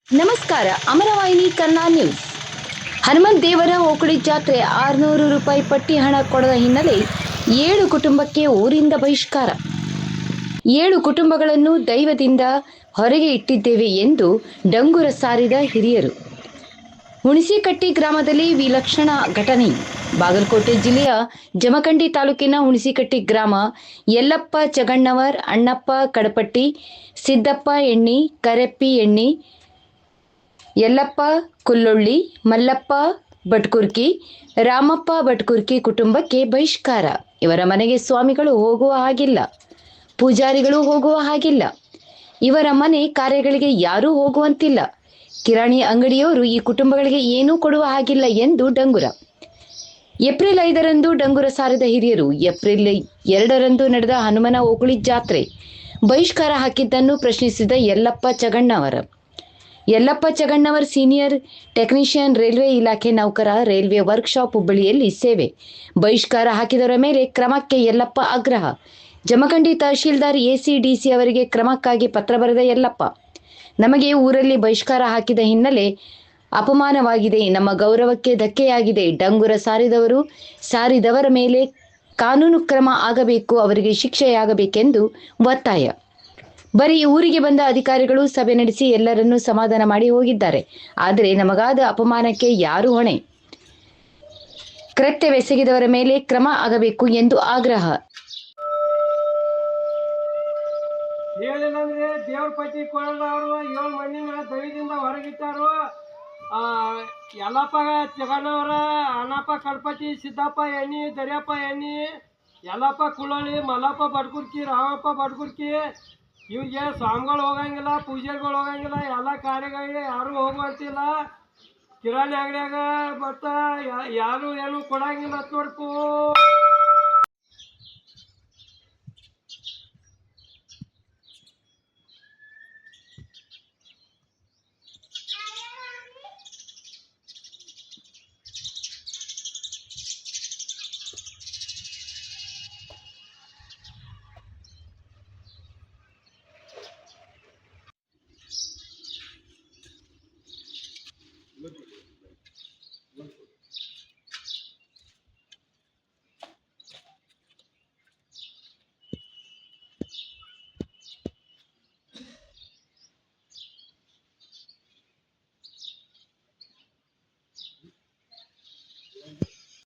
ನಮಸ್ಕಾರ. ಅಮರವಾಹಿನಿ ಕನ್ನಡ ನ್ಯೂಸ್. ಹನುಮಂತ ದೇವರ ಓಕುಳಿ ಜಾತ್ರೆ 600 ರೂಪಾಯಿ ಪಟ್ಟಿ ಹಣ ಕೊಡದ ಹಿನ್ನೆಲೆ 7 ಕುಟುಂಬಕ್ಕೆ ಊರಿಂದ ಬಹಿಷ್ಕಾರ. 7 ಕುಟುಂಬಗಳನ್ನು ದೈವದಿಂದ ಹೊರಗೆ ಇಟ್ಟಿದ್ದೇವೆ ಎಂದು ಡಂಗುರ ಸಾರಿದ ಹಿರಿಯರು. ಹುಣಸಿಕಟ್ಟಿ ಗ್ರಾಮದಲ್ಲಿ ವಿಲಕ್ಷಣ ಘಟನೆ. ಬಾಗಲಕೋಟೆ ಜಿಲ್ಲೆಯ ಜಮಖಂಡಿ ತಾಲೂಕಿನ ಹುಣಸಿಕಟ್ಟಿ ಗ್ರಾಮ ಯಲ್ಲಪ್ಪ ಚಗಣ್ಣವರ್, ಅಣ್ಣಪ್ಪ ಕಡಪಟ್ಟಿ, ಸಿದ್ದಪ್ಪ ಎಣ್ಣಿ, ಕರೆಪ್ಪಿ ಎಣ್ಣಿ, ಯಲ್ಲಪ್ಪ ಕುಲ್ಲೊಳ್ಳಿ, ಮಲ್ಲಪ್ಪ ಬಟ್ಕುರ್ಕಿ, ರಾಮಪ್ಪ ಬಟ್ಕುರ್ಕಿ ಕುಟುಂಬಕ್ಕೆ ಬಹಿಷ್ಕಾರ. ಇವರ ಮನೆಗೆ ಸ್ವಾಮಿಗಳು ಹೋಗುವ ಹಾಗಿಲ್ಲ, ಪೂಜಾರಿಗಳು ಹೋಗುವ ಹಾಗಿಲ್ಲ, ಇವರ ಮನೆ ಕಾರ್ಯಗಳಿಗೆ ಯಾರೂ ಹೋಗುವಂತಿಲ್ಲ. ಕಿರಾಣಿ ಅಂಗಡಿಯವರು ಈ ಕುಟುಂಬಗಳಿಗೆ ಏನೂ ಕೊಡುವ ಹಾಗಿಲ್ಲ ಎಂದು ಡಂಗುರ. ಏಪ್ರಿಲ್ 5ರಂದು ಡಂಗುರ ಸಾರಿದ ಹಿರಿಯರು. ಏಪ್ರಿಲ್ 2ರಂದು ನಡೆದ ಹನುಮನ ಓಕುಳಿ ಜಾತ್ರೆ ಬಹಿಷ್ಕಾರ ಹಾಕಿದ್ದನ್ನು ಪ್ರಶ್ನಿಸಿದ Yallappa Chagannavara. Yallappa Chagannavar senior technician, railway ಇಲಾಖೆ ನೌಕರ, ರೈಲ್ವೆ ವರ್ಕ್ಶಾಪ್ ಹುಬ್ಬಳ್ಳಿಯಲ್ಲಿ ಸೇವೆ. ಬಹಿಷ್ಕಾರ ಹಾಕಿದವರ ಮೇಲೆ ಕ್ರಮಕ್ಕೆ ಯಲ್ಲಪ್ಪ ಆಗ್ರಹ. ಜಮಖಂಡಿ ತಹಶೀಲ್ದಾರ್ ಎಸಿ ಅವರಿಗೆ ಕ್ರಮಕ್ಕಾಗಿ ಪತ್ರ ಬರೆದ ಯಲ್ಲಪ್ಪ, ನಮಗೆ ಊರಲ್ಲಿ ಬಹಿಷ್ಕಾರ ಹಾಕಿದ ಹಿನ್ನೆಲೆ ಅಪಮಾನವಾಗಿದೆ, ನಮ್ಮ ಗೌರವಕ್ಕೆ ಧಕ್ಕೆಯಾಗಿದೆ. ಡಂಗುರ ಸಾರಿದವರ ಮೇಲೆ ಕಾನೂನು ಕ್ರಮ ಆಗಬೇಕು, ಅವರಿಗೆ ಶಿಕ್ಷೆಯಾಗಬೇಕೆಂದು ಒತ್ತಾಯ. ಬರೀ ಊರಿಗೆ ಬಂದ ಅಧಿಕಾರಿಗಳು ಸಭೆ ನಡೆಸಿ ಎಲ್ಲರನ್ನೂ ಸಮಾಧಾನ ಮಾಡಿ ಹೋಗಿದ್ದಾರೆ. ಆದರೆ ನಮಗಾದ ಅಪಮಾನಕ್ಕೆ ಯಾರು ಹೊಣೆ? ಕೃತ್ಯವೆಸಗಿದವರ ಮೇಲೆ ಕ್ರಮ ಆಗಬೇಕು ಎಂದು ಆಗ್ರಹ. ಹೇಳಿಲ್ಲಂದ್ರೆ ದೇವ್ರ ಪಟ್ಟಿ ಕೊಡದವರು 7 ಮಂದಿನ ದೈವದಿಂದ ಹೊರಗಿಟ್ಟಾರು. ಯಲ್ಲಪ್ಪ ಚಗಣ್ಣವರ, ಅಣ್ಣಪ್ಪ ಕಡ್ಪಟ್ಟಿ, ಸಿದ್ದಪ್ಪ ಎಣ್ಣಿ, ದರ್ಯಪ್ಪ ಎಣ್ಣಿ, ಯಲ್ಲಪ್ಪ ಕುಳ್ಳೊಳ್ಳಿ, ಮಲ್ಲಪ್ಪ ಬಡ್ಕುರ್ಕಿ, ರಾಮಪ್ಪ ಬಡ್ಕುರ್ಕಿ, ಇವ್ರಿಗೆ ಸ್ವಾಮಿಗಳು ಹೋಗಂಗಿಲ್ಲ, ಪೂಜೆಗಳು ಹೋಗಂಗಿಲ್ಲ, ಎಲ್ಲ ಕಾರ್ಯಗಳಿಗೆ ಯಾರೂ ಹೋಗುವಂತಿಲ್ಲ. ಕಿರಾಣಿ ಅಂಗಡಿಯಾಗ ಬತ್ತ ಯಾರು ಏನು ಕೊಡಂಗಿಲ್ಲ ನೋಡ್ಕು.